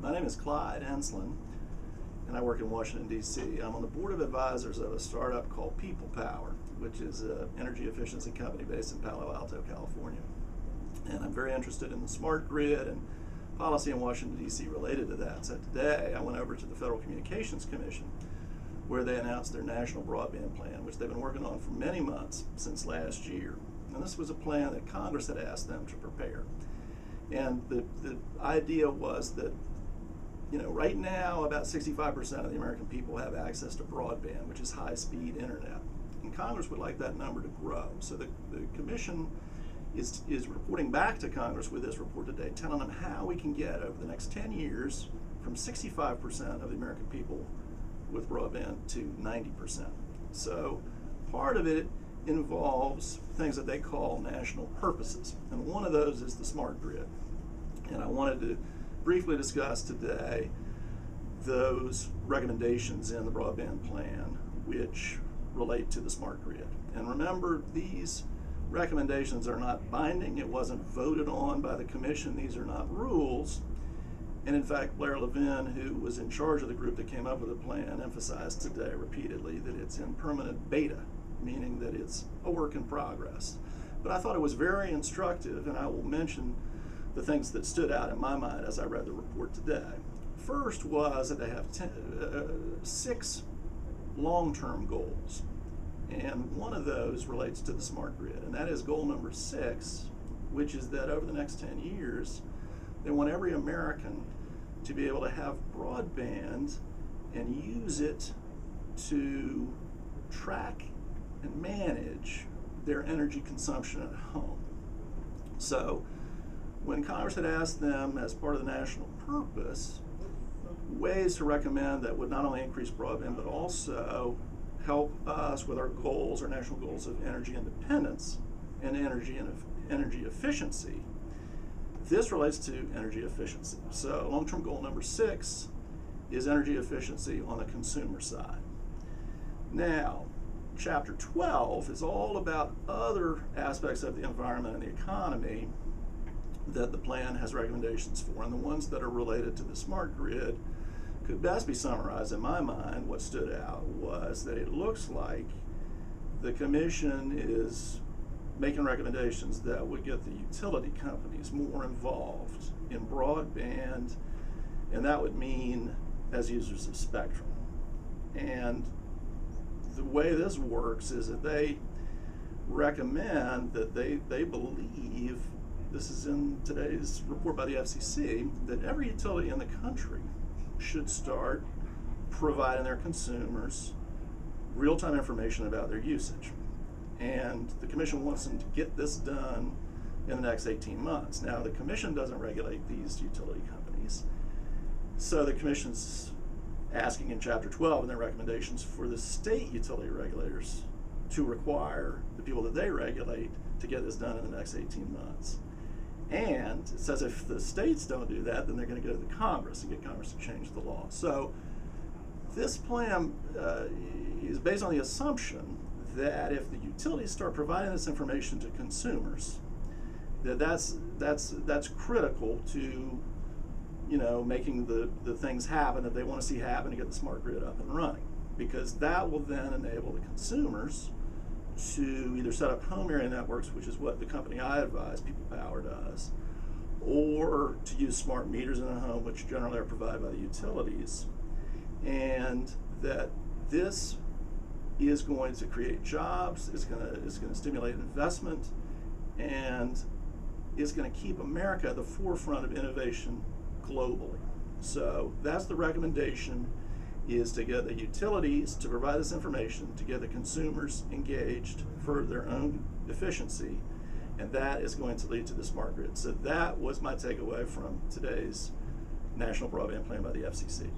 My name is Clyde Ensslin, and I work in Washington, D.C. I'm on the board of advisors of a startup called People Power, which is an energy efficiency company based in Palo Alto, California. And I'm very interested in the smart grid and policy in Washington, D.C. related to that. So today I went over to the Federal Communications Commission, where they announced their National Broadband Plan, which they've been working on for many months since last year. And this was a plan that Congress had asked them to prepare. And the idea was that, right now about 65% of the American people have access to broadband, which is high-speed internet. And Congress would like that number to grow. So the Commission is reporting back to Congress with this report today, telling them how we can get over the next 10 years from 65% of the American people with broadband to 90%. So part of it involves things that they call national purposes. And one of those is the smart grid. And I wanted to briefly discuss today those recommendations in the broadband plan which relate to the smart grid. And remember, these recommendations are not binding. It wasn't voted on by the Commission. These are not rules. And in fact, Blair Levin, who was in charge of the group that came up with the plan, emphasized today repeatedly that it's in permanent beta, meaning that it's a work in progress. But I thought it was very instructive, and I will mention the things that stood out in my mind as I read the report today. First was that they have 6 long-term goals, and one of those relates to the smart grid, and that is goal number 6, which is that over the next 10 years, they want every American to be able to have broadband and use it to track and manage their energy consumption at home. So when Congress had asked them, as part of the national purpose, ways to recommend that would not only increase broadband but also help us with our goals, our national goals of energy independence and energy efficiency, this relates to energy efficiency. So long-term goal number 6 is energy efficiency on the consumer side. Now, Chapter 12 is all about other aspects of the environment and the economy that the plan has recommendations for, and the ones that are related to the smart grid could best be summarized in my mind. What stood out was that it looks like the Commission is making recommendations that would get the utility companies more involved in broadband, and that would mean as users of spectrum. And the way this works is that they recommend that they believe, this is in today's report by the FCC, that every utility in the country should start providing their consumers real-time information about their usage. And the Commission wants them to get this done in the next 18 months. Now, the Commission doesn't regulate these utility companies, so the Commission's asking in Chapter 12 in their recommendations for the state utility regulators to require the people that they regulate to get this done in the next 18 months. And it says if the states don't do that, then they're going to go to the Congress and get Congress to change the law. So this plan is based on the assumption that if the utilities start providing this information to consumers, that's critical to making the things happen that they want to see happen to get the smart grid up and running, because that will then enable the consumers to either set up home area networks, which is what the company I advise, People Power, does, or to use smart meters in a home, which generally are provided by the utilities, and that this is going to create jobs, it's going to stimulate investment, and it's going to keep America at the forefront of innovation globally. So that's the recommendation, is to get the utilities to provide this information, to get the consumers engaged for their own efficiency, and that is going to lead to the smart grid. So that was my takeaway from today's National Broadband Plan by the FCC.